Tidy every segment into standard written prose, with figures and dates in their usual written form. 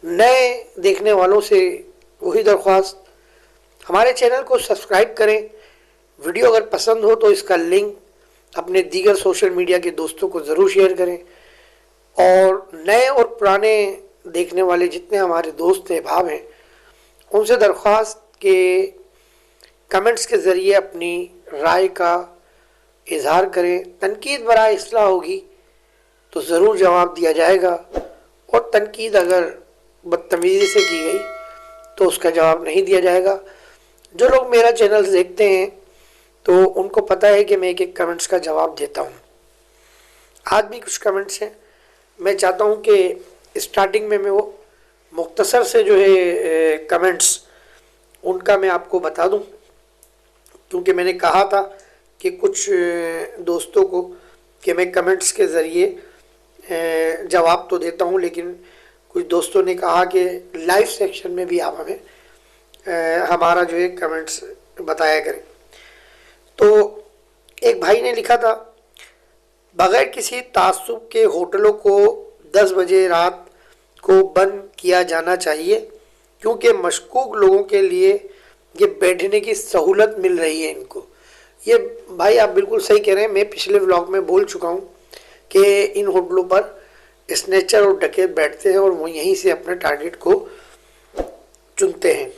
नए देखने वालों से वही दरख्वास्त, हमारे चैनल को सब्सक्राइब करें। वीडियो अगर पसंद हो तो इसका लिंक अपने दीगर सोशल मीडिया के दोस्तों को ज़रूर शेयर करें। और नए और पुराने देखने वाले जितने हमारे दोस्त हैं, भाव हैं, उनसे दरख्वास्त के कमेंट्स के ज़रिए अपनी राय का इजहार करें। तनकीद बराए इस्लाह होगी तो ज़रूर जवाब दिया जाएगा, और तनकीद अगर बदतमीज़ी से की गई तो उसका जवाब नहीं दिया जाएगा। जो लोग मेरा चैनल देखते हैं तो उनको पता है कि मैं एक एक कमेंट्स का जवाब देता हूँ। आज भी कुछ कमेंट्स हैं, मैं चाहता हूँ कि स्टार्टिंग में मैं वो मुख्तसर से जो है कमेंट्स उनका मैं आपको बता दूँ, क्योंकि मैंने कहा था कि कुछ दोस्तों को कि मैं कमेंट्स के ज़रिए जवाब तो देता हूँ, लेकिन कुछ दोस्तों ने कहा कि लाइव सेक्शन में भी आप हमें हमारा जो है कमेंट्स बताया करें। तो एक भाई ने लिखा था, बग़ैर किसी तासुब के होटलों को 10 बजे रात को बंद किया जाना चाहिए, क्योंकि मशकूक लोगों के लिए ये बैठने की सहूलत मिल रही है इनको। ये भाई आप बिल्कुल सही कह रहे हैं। मैं पिछले व्लॉग में बोल चुका हूँ कि इन होटलों पर स्नेचर और डकैत बैठते हैं और वो यहीं से अपने टारगेट को चुनते हैं।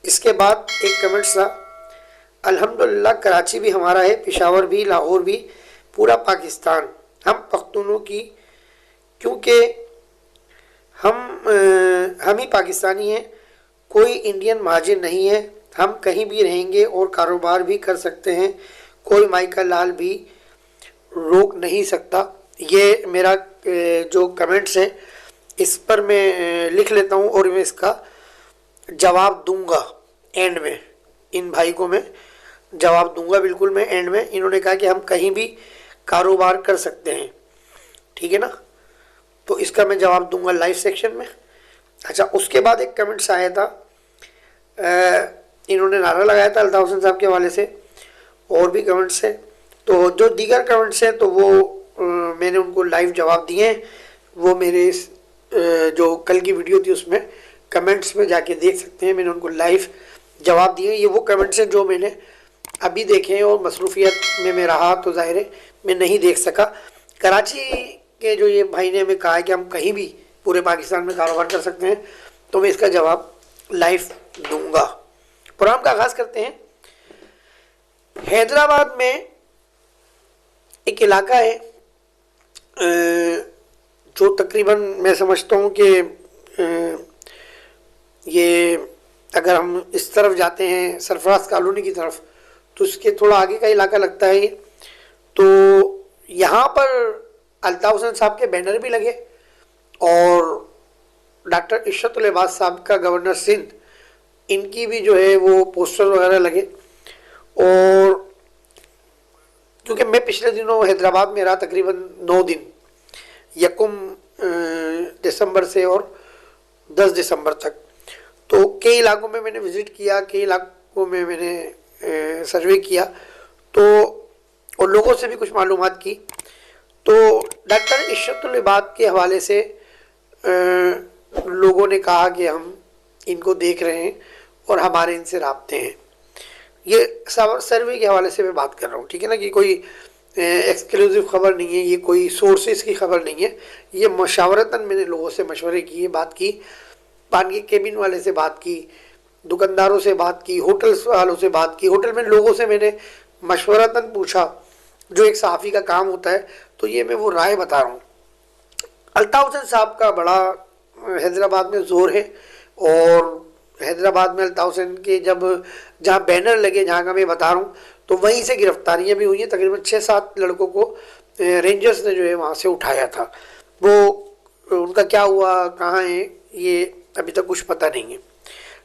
इसके बाद एक कमेंट था, अल्हम्दुलिल्लाह कराची भी हमारा है, पेशावर भी, लाहौर भी, पूरा पाकिस्तान हम पख्तूनों की, क्योंकि हम ही पाकिस्तानी हैं, कोई इंडियन महाजिर नहीं है, हम कहीं भी रहेंगे और कारोबार भी कर सकते हैं, कोई माइका लाल भी रोक नहीं सकता। ये मेरा जो कमेंट्स हैं इस पर मैं लिख लेता हूँ और मैं इसका जवाब दूंगा एंड में। इन भाई को मैं जवाब दूंगा बिल्कुल मैं एंड में। इन्होंने कहा कि हम कहीं भी कारोबार कर सकते हैं, ठीक है ना, तो इसका मैं जवाब दूंगा लाइव सेक्शन में। अच्छा, उसके बाद एक कमेंट्स आया था, इन्होंने नारा लगाया था अल्ताफ़ हुसैन साहब के हवाले से, और भी कमेंट्स हैं। तो जो दीगर कमेंट्स हैं तो वो मैंने उनको लाइव जवाब दिए हैं। वो मेरे इस जो कल की वीडियो थी उसमें कमेंट्स में जाके देख सकते हैं, मैंने उनको लाइव जवाब दिए। ये वो कमेंट्स हैं जो मैंने अभी देखे हैं, और मसरूफियत में मैं रहा तो ज़ाहिर है मैं नहीं देख सका। कराची के जो ये भाई ने हमें कहा है कि हम कहीं भी पूरे पाकिस्तान में कारोबार कर सकते हैं, तो मैं इसका जवाब लाइव दूंगा। प्रोग्राम का आगाज़ करते हैं। हैदराबाद में एक इलाका है जो तकरीबन मैं समझता हूँ कि ये अगर हम इस तरफ जाते हैं सरफराज कॉलोनी की तरफ तो उसके थोड़ा आगे का इलाका लगता है। तो यहाँ पर अल्ताफ़ हुसैन साहब के बैनर भी लगे और डॉक्टर इशरत उल इबाद साहब का, गवर्नर सिंध, इनकी भी जो है वो पोस्टर वगैरह लगे। और क्योंकि मैं पिछले दिनों हैदराबाद में रहा तकरीबन 9 दिन, 1 दिसंबर से और 10 दिसंबर तक, तो कई इलाकों में मैंने विज़िट किया, कई इलाकों में मैंने सर्वे किया, तो और लोगों से भी कुछ मालूमात की। तो डॉक्टर इशरत उल इबाद के हवाले से लोगों ने कहा कि हम इनको देख रहे हैं और हमारे इनसे राब्ते हैं। ये सर्वे के हवाले से मैं बात कर रहा हूँ, ठीक है ना, कि कोई एक्सक्लूसिव ख़बर नहीं है, ये कोई सोर्सेज की ख़बर नहीं है। ये मशावरतन मैंने लोगों से मशवरे किए, बात की, पान के केबिन वाले से बात की, दुकानदारों से बात की, होटल्स वालों से बात की, होटल में लोगों से मैंने मशवरतन पूछा, जो एक सहाफ़ी का काम होता है। तो ये मैं वो राय बता रहा हूँ। अल्ताफ़ हुसैन साहब का बड़ा हैदराबाद में ज़ोर है, और हैदराबाद में अल्ताफ़ हुसैन के जहाँ बैनर लगे, जहाँ का मैं बता रहा हूँ, तो वहीं से गिरफ्तारियाँ भी हुई हैं। तकरीबन 6-7 लड़कों को रेंजर्स ने जो है वहाँ से उठाया था। वो उनका क्या हुआ, कहाँ है, ये अभी तक कुछ पता नहीं है।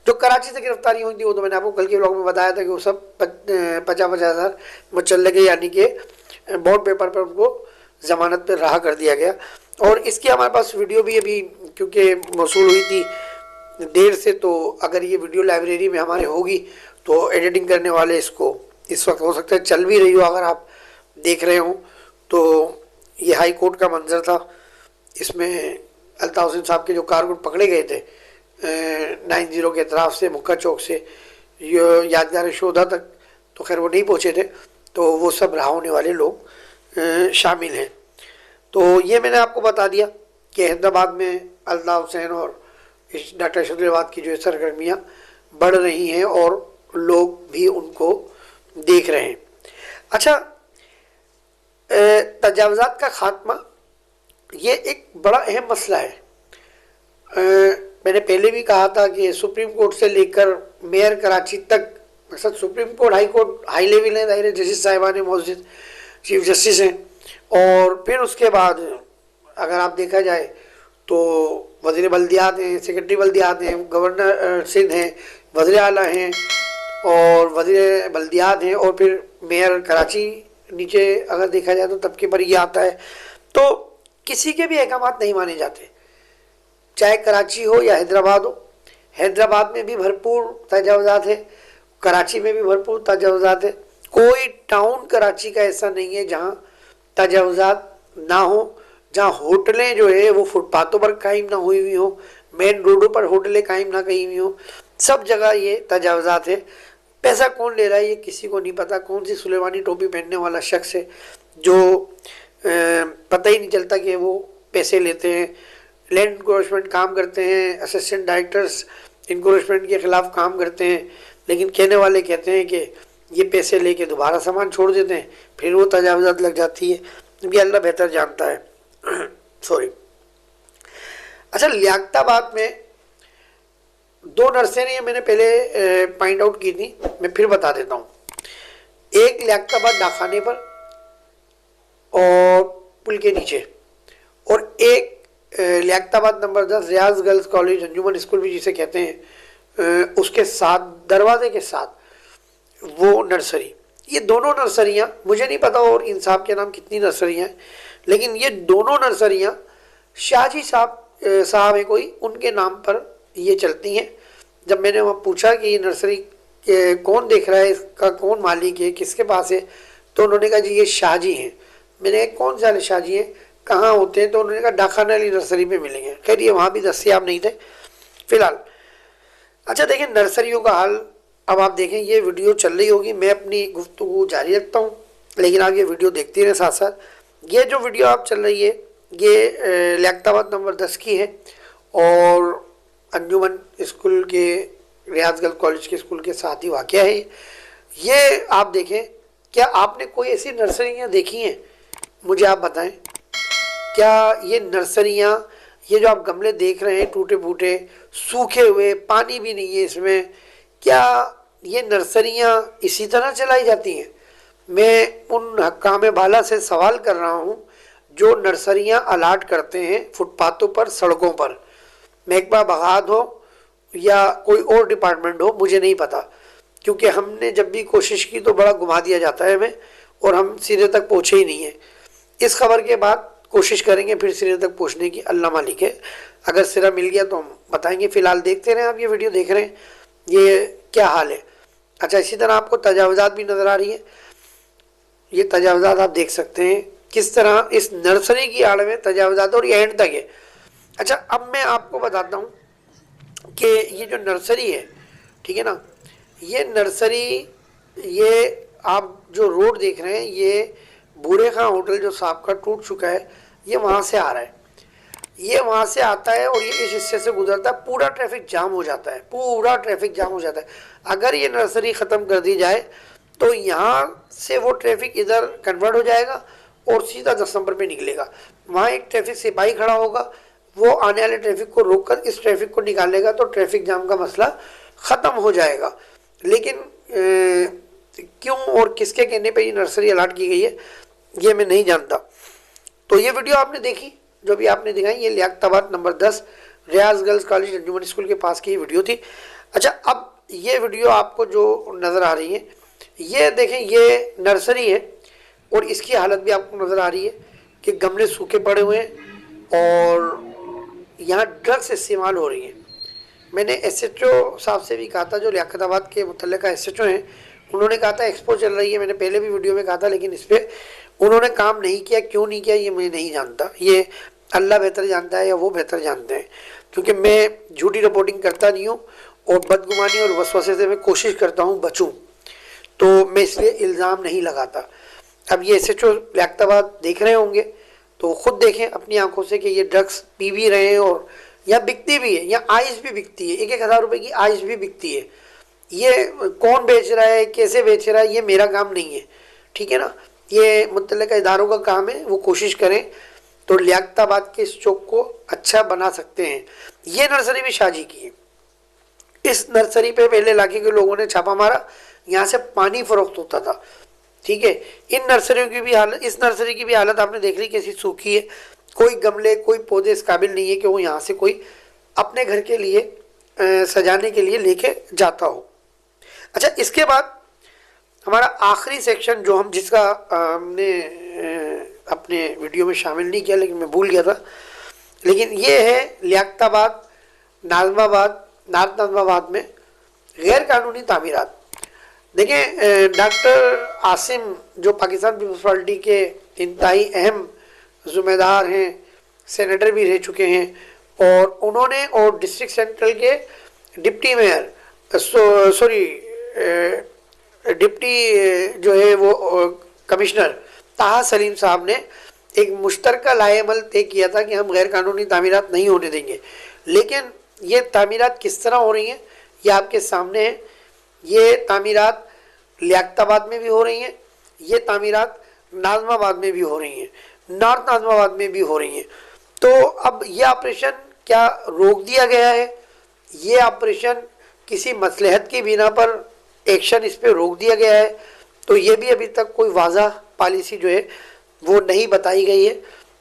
जो कराची से गिरफ्तारी हुई थी वो तो मैंने आपको कल के व्लॉग में बताया था कि वो सब 50-50 हज़ार मुचल्लके यानी कि बॉन्ड पेपर पर उनको ज़मानत पर रहा कर दिया गया। और इसकी हमारे पास वीडियो भी अभी क्योंकि मौसूल हुई थी देर से, तो अगर ये वीडियो लाइब्रेरी में हमारे होगी तो एडिटिंग करने वाले इसको इस वक्त हो सकता है चल भी रही हो, अगर आप देख रहे हो। तो ये हाई कोर्ट का मंजर था, इसमें अल्ताफ हुसैन साहब के जो कारकुन पकड़े गए थे 90 के अतराफ से, मुक्का चौक से यादगार शोधा तक, तो खैर वो नहीं पहुँचे थे, तो वो सब रहा होने वाले लोग शामिल हैं। तो ये मैंने आपको बता दिया कि हैदराबाद में अल्ताफ हुसैन और इस डॉक्टर शदरवाद की जो सरगर्मियाँ बढ़ रही हैं और लोग भी उनको देख रहे हैं। अच्छा, तजावुज़ात का खात्मा ये एक बड़ा अहम मसला है। मैंने पहले भी कहा था कि सुप्रीम कोर्ट से लेकर मेयर कराची तक, मतलब supreme court, high court high level है, दायरे जस्टिस साहिबान मौजूद चीफ जस्टिस हैं, और फिर उसके बाद अगर आप देखा जाए तो वज़ीर बल्दियात हैं, सेक्रेटरी बल्दियात हैं, गवर्नर सिंध हैं, वज़ीर आला हैं और वज़ीर बल्दियात हैं, और फिर मेयर कराची नीचे अगर देखा जाए तो तबके पर ये आता है। तो किसी के भी अहकाम नहीं माने जाते, चाहे कराची हो या हैदराबाद हो। हैदराबाद में भी भरपूर तजावुज़ात है, कराची में भी भरपूर तजावुज़ात है। कोई टाउन कराची का ऐसा नहीं है जहाँ तजावुज़ात ना हो, जहाँ होटलें जो है वो फुटपाथों पर कायम ना हुई हुई हो, मेन रोडों पर होटलें कायम ना कहीं हुई हो, सब जगह ये तजावुज़ात है। पैसा कौन ले रहा है ये किसी को नहीं पता। कौन सी सुलेमानी टोपी पहनने वाला शख्स है जो पता ही नहीं चलता कि वो पैसे लेते हैं। लैंड इंक्रोचमेंट काम करते हैं, असिस्टेंट डायरेक्टर्स इंक्रोचमेंट के ख़िलाफ़ काम करते हैं, लेकिन कहने वाले कहते हैं कि ये पैसे लेके दोबारा सामान छोड़ देते हैं, फिर वो तजावुज़ात लग जाती है। ये अल्लाह बेहतर जानता है। सॉरी। अच्छा, लियाकताबाद में 2 नर्सरियाँ मैंने पहले पॉइंट आउट की थी, मैं फिर बता देता हूँ। एक लियाकताबाद डाकखाने पर और पुल के नीचे, और एक लियाकताबाद नंबर 10 रियाज गर्ल्स कॉलेज अंजुमन स्कूल भी जिसे कहते हैं, उसके साथ दरवाजे के साथ वो नर्सरी। ये दोनों नर्सरियाँ, मुझे नहीं पता और इन साहब के नाम कितनी नर्सरियाँ हैं, लेकिन ये दोनों नर्सरियाँ शाहजी साहब है कोई, उनके नाम पर ये चलती हैं। जब मैंने वहाँ पूछा कि ये नर्सरी कौन देख रहा है, इसका कौन मालिक है, किसके पास है, तो उन्होंने कहा जी ये शाहजी हैं। मैंने कहा कौन से शाहजी हैं, कहाँ होते हैं, तो उन्होंने कहा डाकखाना वाली नर्सरी में मिलेंगे। खैर ये वहाँ भी दस्तयाब नहीं थे फिलहाल। अच्छा देखिए नर्सरियों का हाल, अब आप देखें ये वीडियो चल रही होगी, मैं अपनी गुफ्तगू जारी रखता हूँ, लेकिन आप ये वीडियो देखते रहें साथ साथ। ये जो वीडियो आप चल रही है ये लियाकताबाद नंबर 10 की है और अंजुमन स्कूल के, रियाज गर्ल्स कॉलेज के स्कूल के साथ ही वाक़या है। ये आप देखें, क्या आपने कोई ऐसी नर्सरियाँ देखी हैं, मुझे आप बताएं। क्या ये नर्सरियाँ, ये जो आप गमले देख रहे हैं टूटे फूटे सूखे हुए, पानी भी नहीं है इसमें, क्या ये नर्सरियाँ इसी तरह चलाई जाती हैं? मैं उन हक्काम बाला से सवाल कर रहा हूँ जो नर्सरियाँ अलाट करते हैं फुटपाथों पर, सड़कों पर। महकमा बगात हो या कोई और डिपार्टमेंट हो, मुझे नहीं पता, क्योंकि हमने जब भी कोशिश की तो बड़ा घुमा दिया जाता है हमें, और हम सिरे तक पहुँचे ही नहीं है। इस खबर के बाद कोशिश करेंगे फिर सिरे तक पहुँचने की, अल्लाह मालिक है। अगर सिरा मिल गया तो हम बताएंगे। फ़िलहाल देखते रहें, आप ये वीडियो देख रहे हैं, ये क्या हाल है। अच्छा, इसी तरह आपको तजावुज़ात भी नज़र आ रही है। ये तजावुज़ात आप देख सकते हैं किस तरह इस नर्सरी की आड़ में तजावुज़ात, और ये एंड तक है। अच्छा, अब मैं आपको बताता हूँ कि ये जो नर्सरी है, ठीक है ना, ये नर्सरी, ये आप जो रोड देख रहे हैं, ये बूढ़े खां होटल जो साहब का टूट चुका है, ये वहाँ से आ रहा है, ये वहाँ से आता है और ये इस हिस्से से गुजरता है, पूरा ट्रैफिक जाम हो जाता है, पूरा ट्रैफिक जाम हो जाता है। अगर ये नर्सरी ख़त्म कर दी जाए तो यहाँ से वो ट्रैफिक इधर कन्वर्ट हो जाएगा और सीधा 10 नंबर पे निकलेगा। वहाँ एक ट्रैफिक सिपाही खड़ा होगा, वो आने वाले ट्रैफिक को रोककर इस ट्रैफिक को निकालेगा, तो ट्रैफिक जाम का मसला ख़त्म हो जाएगा। लेकिन क्यों और किसके कहने पे ये नर्सरी अलाट की गई है ये मैं नहीं जानता। तो ये वीडियो आपने देखी, जो भी आपने दिखाई, ये लियाकताबाद नंबर 10 रियाज गर्ल्स कॉलेज अंजुमन स्कूल के पास की वीडियो थी। अच्छा, अब ये वीडियो आपको जो नज़र आ रही है, ये देखें, ये नर्सरी है और इसकी हालत भी आपको नज़र आ रही है कि गमले सूखे पड़े हुए हैं और यहाँ ड्रग्स इस्तेमाल हो रही है। मैंने SHO साहब से भी कहा था, जो लियाकताबाद के मुतल्लिका SHO हैं, उन्होंने कहा था एक्सपो चल रही है, मैंने पहले भी वीडियो में कहा था, लेकिन इस पर उन्होंने काम नहीं किया। क्यों नहीं किया ये मैं नहीं जानता, ये अल्लाह बेहतर जानता है या वो बेहतर जानते हैं, क्योंकि मैं झूठी रिपोर्टिंग करता नहीं हूँ और बदगुमानी और वसवसे से मैं कोशिश करता हूँ बचूँ, तो मैं इसलिए इल्ज़ाम नहीं लगाता। अब ये SHO लियाकताबाद देख रहे होंगे तो खुद देखें अपनी आंखों से कि ये ड्रग्स पी भी रहे हैं और या बिकती भी है, या आइस भी बिकती है, 1,000 रुपए की आइस भी बिकती है। ये कौन बेच रहा है, कैसे बेच रहा है, ये मेरा काम नहीं है, ठीक है ना, ये मुतल्लिका इदारों का काम है, वो कोशिश करें तो लियाकताबाद के इस चौक को अच्छा बना सकते हैं। ये नर्सरी भी शाजी की है, इस नर्सरी पे पहले इलाके के लोगों ने छापा मारा, यहाँ से पानी फरोख्त होता था, ठीक है। इन नर्सरियों की भी हालत, इस नर्सरी की भी हालत आपने देख ली कैसी सूखी है, कोई गमले कोई पौधे इस काबिल नहीं है कि वो यहाँ से कोई अपने घर के लिए सजाने के लिए लेके जाता हो। अच्छा, इसके बाद हमारा आखिरी सेक्शन जो हम जिसका हमने अपने वीडियो में शामिल नहीं किया, लेकिन मैं भूल गया था, लेकिन ये है लियाकताबाद, नाज़िमाबाद, नॉर्थ नाज़िमाबाद में गैर कानूनी तामीरात। देखिए, डॉक्टर आसिम जो पाकिस्तान पीपल्स पार्टी के इंतहाई अहम ज़िम्मेदार हैं, सेनेटर भी रह चुके हैं, और उन्होंने और डिस्ट्रिक्ट सेंट्रल के डिप्टी मेयर डिप्टी जो है वो कमिश्नर ताहा सलीम साहब ने एक मुश्तरका लाएमल तय किया था कि हम गैर कानूनी तामीरात नहीं होने देंगे। लेकिन ये तामीरात किस तरह हो रही हैं ये आपके सामने है। ये तामीरात लियाकताबाद में भी हो रही हैं, ये तामीरात नाज़िमाबाद में भी हो रही हैं, नॉर्थ नाज़िमाबाद में भी हो रही हैं। तो अब ये ऑपरेशन क्या रोक दिया गया है, ये ऑपरेशन किसी मसलहत की बिना पर एक्शन इस पर रोक दिया गया है, तो ये भी अभी तक कोई वाज़ह पॉलिसी जो है वो नहीं बताई गई है।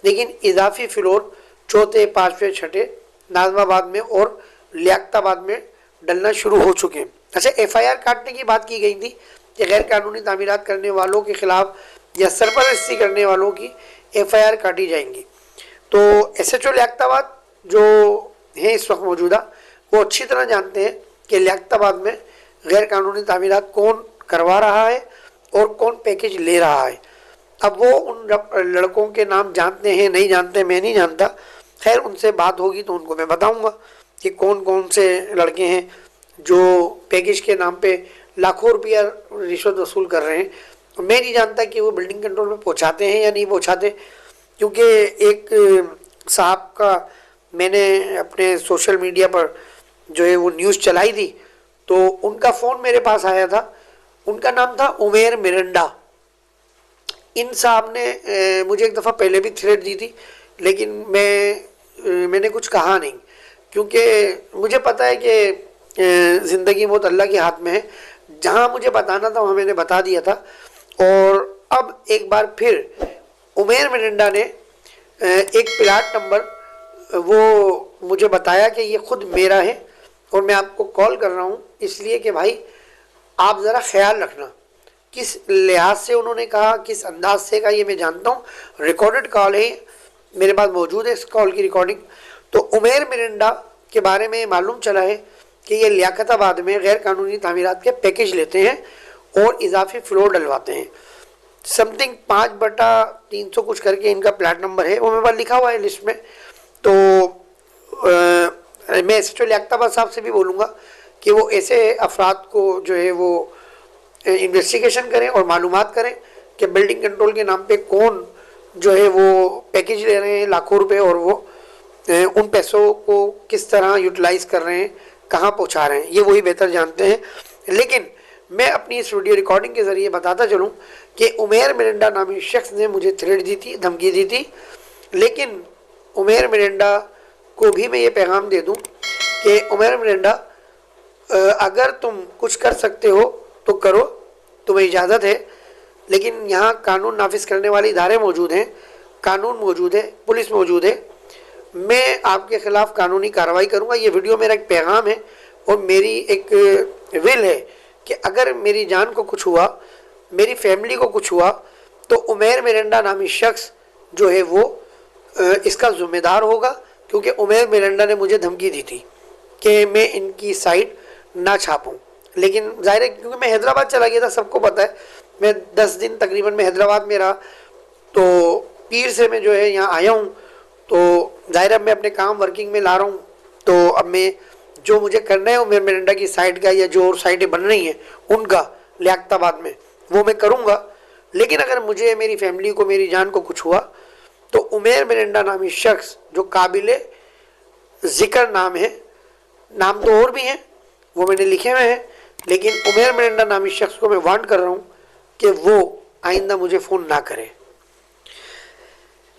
लेकिन इजाफी फ्लोर चौथे, पाँचवें, छठे नाज़िमाबाद में और लियाकताबाद में डलना शुरू हो चुके हैं। अच्छा, FIR काटने की बात की गई थी कि गैर कानूनी तामीरात करने वालों के खिलाफ या सरपरस्ती करने वालों की FIR काटी जाएंगी। तो SHO लियाकताबाद जो है इस वक्त मौजूदा, वो अच्छी तरह जानते हैं कि लियाकताबाद में गैर कानूनी तामीरात कौन करवा रहा है और कौन पैकेज ले रहा है। अब वो उन लड़कों के नाम जानते हैं नहीं जानते, मैं नहीं जानता, खैर उनसे बात होगी तो उनको मैं बताऊंगा कि कौन कौन से लड़के हैं जो पैकेज के नाम पे लाखों रुपया रिश्वत वसूल कर रहे हैं। मैं नहीं जानता कि वो बिल्डिंग कंट्रोल में पहुंचाते हैं या नहीं पहुंचाते, क्योंकि एक साहब का मैंने अपने सोशल मीडिया पर जो है वो न्यूज़ चलाई थी, तो उनका फ़ोन मेरे पास आया था। उनका नाम था उमेर मिरंडा। इन साहब ने मुझे एक दफ़ा पहले भी थ्रेट दी थी, लेकिन मैंने कुछ कहा नहीं, क्योंकि मुझे पता है कि ज़िंदगी बहुत अल्लाह के हाथ में है। जहाँ मुझे बताना था वहाँ मैंने बता दिया था। और अब एक बार फिर उमेर मिरंडा ने एक प्लाट नंबर वो मुझे बताया कि ये खुद मेरा है और मैं आपको कॉल कर रहा हूँ इसलिए कि भाई आप ज़रा ख्याल रखना। किस लिहाज से उन्होंने कहा, किस अंदाज से कहा, ये मैं जानता हूँ। रिकॉर्डेड कॉल है, मेरे पास मौजूद है इस कॉल की रिकॉर्डिंग। तो उमेर मिरंडा के बारे में मालूम चला है कि ये लियाकताबाद में गैर कानूनी तामीरात के पैकेज लेते हैं और इजाफी फ्लोर डलवाते हैं। समथिंग 5/300 कुछ करके इनका प्लाट नंबर है, वो मेरे पास लिखा हुआ है लिस्ट में। तो मैं SHO लियाकताबाद साहब से भी बोलूँगा कि वो ऐसे अफराद को जो है वो इन्वेस्टिगेशन करें और मालूमात करें कि बिल्डिंग कंट्रोल के नाम पे कौन जो है वो पैकेज ले रहे हैं लाखों रुपए, और वो उन पैसों को किस तरह यूटिलाइज़ कर रहे हैं, कहाँ पहुँचा रहे हैं, ये वही बेहतर जानते हैं। लेकिन मैं अपनी इस वीडियो रिकॉर्डिंग के ज़रिए बताता चलूँ कि उमेर मिरंडा नामी शख्स ने मुझे थ्रेट दी थी, धमकी दी थी। लेकिन उमेर मिरंडा को भी मैं ये पैगाम दे दूँ कि उमेर मिरंडा, अगर तुम कुछ कर सकते हो तो करो, तुम्हें इजाज़त है, लेकिन यहाँ कानून नाफिज करने वाले इदारे मौजूद हैं, कानून मौजूद है, पुलिस मौजूद है। मैं आपके ख़िलाफ़ कानूनी कार्रवाई करूँगा। ये वीडियो मेरा एक पैगाम है और मेरी एक विल है कि अगर मेरी जान को कुछ हुआ, मेरी फैमिली को कुछ हुआ, तो उमेर मिरंडा नामी शख्स जो है वो इसका ज़िम्मेदार होगा, क्योंकि उमेर मिरंडा ने मुझे धमकी दी थी कि मैं इनकी साइड ना छापूं। लेकिन ज़ाहिर है क्योंकि मैं हैदराबाद चला गया था, सबको पता है, मैं 10 दिन तकरीबन मैं हैदराबाद में रहा, तो पीर से मैं जो है यहाँ आया हूँ, तो ज़ाहिर है मैं अपने काम वर्किंग में ला रहा हूँ, तो अब मैं जो मुझे करना है उमेर मेरंडा की साइड का या जो और साइटें बन रही हैं उनका लियाकताबाद में वो मैं करूँगा। लेकिन अगर मुझे, मेरी फैमिली को, मेरी जान को कुछ हुआ तो उमेर मेरंडा नामी शख्स जो काबिल ज़िक्र नाम है, नाम तो और भी हैं वो मैंने लिखे हुए हैं, लेकिन उमेर मेरंडा नामी शख्स को मैं वार्न कर रहा हूँ कि वो आइंदा मुझे फ़ोन ना करे।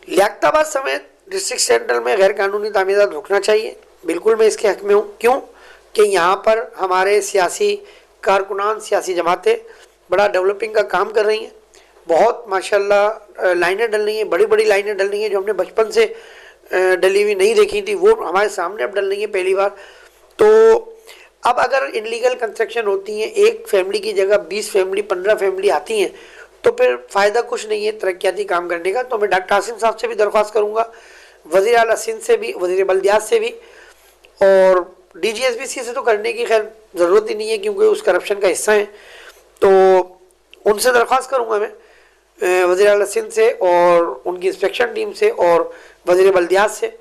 लियाकताबाद समेत डिस्ट्रिक्ट सेंट्रल में गैर कानूनी तामीरात रुकना चाहिए, बिल्कुल मैं इसके हक में हूँ। क्यों कि यहाँ पर हमारे सियासी कारकुनान, सियासी जमातें बड़ा डेवलपिंग का काम कर रही हैं, बहुत माशाल्लाह लाइनें डल रही हैं, बड़ी बड़ी लाइनें डल रही हैं जो हमने बचपन से डली हुई नहीं देखी थी, वो हमारे सामने अब डल रही है पहली बार। तो अब अगर इनलीगल कंस्ट्रक्शन होती हैं, एक फैमिली की जगह 20 फैमिली 15 फैमिली आती हैं, तो फिर फ़ायदा कुछ नहीं है तरक्याती काम करने का। तो मैं डॉक्टर आसिम साहब से भी दरख्वास्त करूँगा, वज़ीर आला सिंध से भी, वज़ीर बल्दियात से भी, और DGSBC से तो करने की खैर ज़रूरत ही नहीं है क्योंकि उस करप्शन का हिस्सा है। तो उनसे दरख्वास्त करूँगा मैं वज़ीर आला सिंध से और उनकी इंस्पेक्शन टीम से और वज़ीर बल्दियात से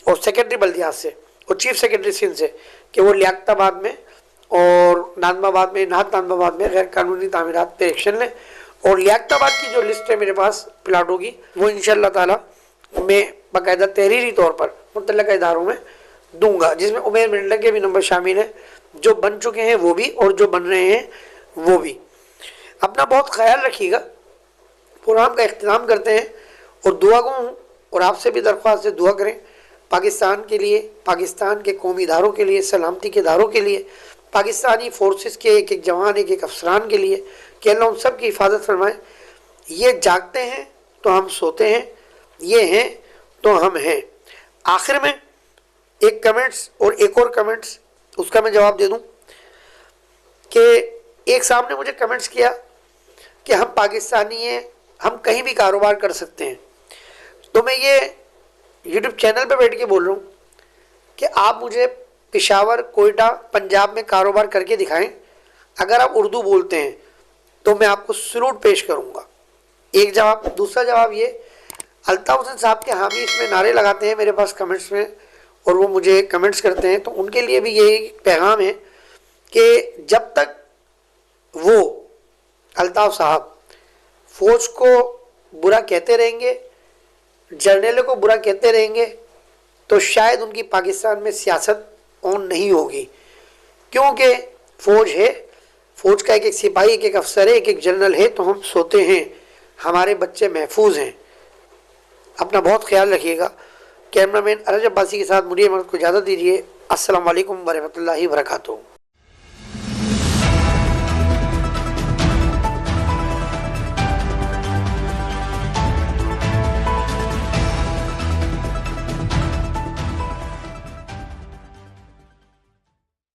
और सेक्रेटरी बल्दियात से और चीफ सेक्रेटरी सिंध से कि वो लियाकताबाद में और नाज़माबाद में, नाहत नाज़माबाद में गैर कानूनी तामीरात पे एक्शन लें। और लियाकताबाद की जो लिस्ट है मेरे पास प्लाटों की, वो इंशाअल्लाह ताला मैं बाकायदा तहरीरी तौर पर मुतल्लिका इदारों में दूंगा, जिसमें उमेर मेरंडा के भी नंबर शामिल हैं, जो बन चुके हैं वो भी और जो बन रहे हैं वो भी। अपना बहुत ख्याल रखिएगा। प्रोग्राम का इख्तिताम करते हैं और दुआ गो हूँ और आपसे भी दरख्वास्त से दुआ करें पाकिस्तान के लिए, पाकिस्तान के कौमी इदारों के लिए, सलामती के इदारों के लिए, पाकिस्तानी फोर्सेस के एक एक जवान, एक एक अफसरान के लिए कि अल्लाह उन सब की हिफाजत फरमाए। ये जागते हैं तो हम सोते हैं, ये हैं तो हम हैं। आखिर में एक कमेंट्स और एक और कमेंट्स उसका मैं जवाब दे दूं कि एक साहब ने मुझे कमेंट्स किया कि हम पाकिस्तानी हैं, हम कहीं भी कारोबार कर सकते हैं। तो मैं ये यूट्यूब चैनल पे बैठ के बोल रहा हूँ कि आप मुझे पेशावर, कोयटा, पंजाब में कारोबार करके दिखाएं। अगर आप उर्दू बोलते हैं तो मैं आपको सलूट पेश करूँगा। एक जवाब। दूसरा जवाब ये, अल्ताफ़ हुसैन साहब के हामी इसमें नारे लगाते हैं मेरे पास कमेंट्स में और वो मुझे कमेंट्स करते हैं, तो उनके लिए भी यही पैगाम है कि जब तक वो अल्ताफ़ साहब फ़ौज को बुरा कहते रहेंगे, जर्नलों को बुरा कहते रहेंगे, तो शायद उनकी पाकिस्तान में सियासत ऑन नहीं होगी। क्योंकि फ़ौज है, फ़ौज का एक एक सिपाही, एक एक अफसर है, एक एक जनरल है, तो हम सोते हैं, हमारे बच्चे महफूज हैं। अपना बहुत ख्याल रखिएगा। कैमरामैन अरज अब्बासी के साथ मुझे को इजाज़त दीजिए। अस्सलाम वालेकुम व रहमतुल्लाहि व बरकातुहू।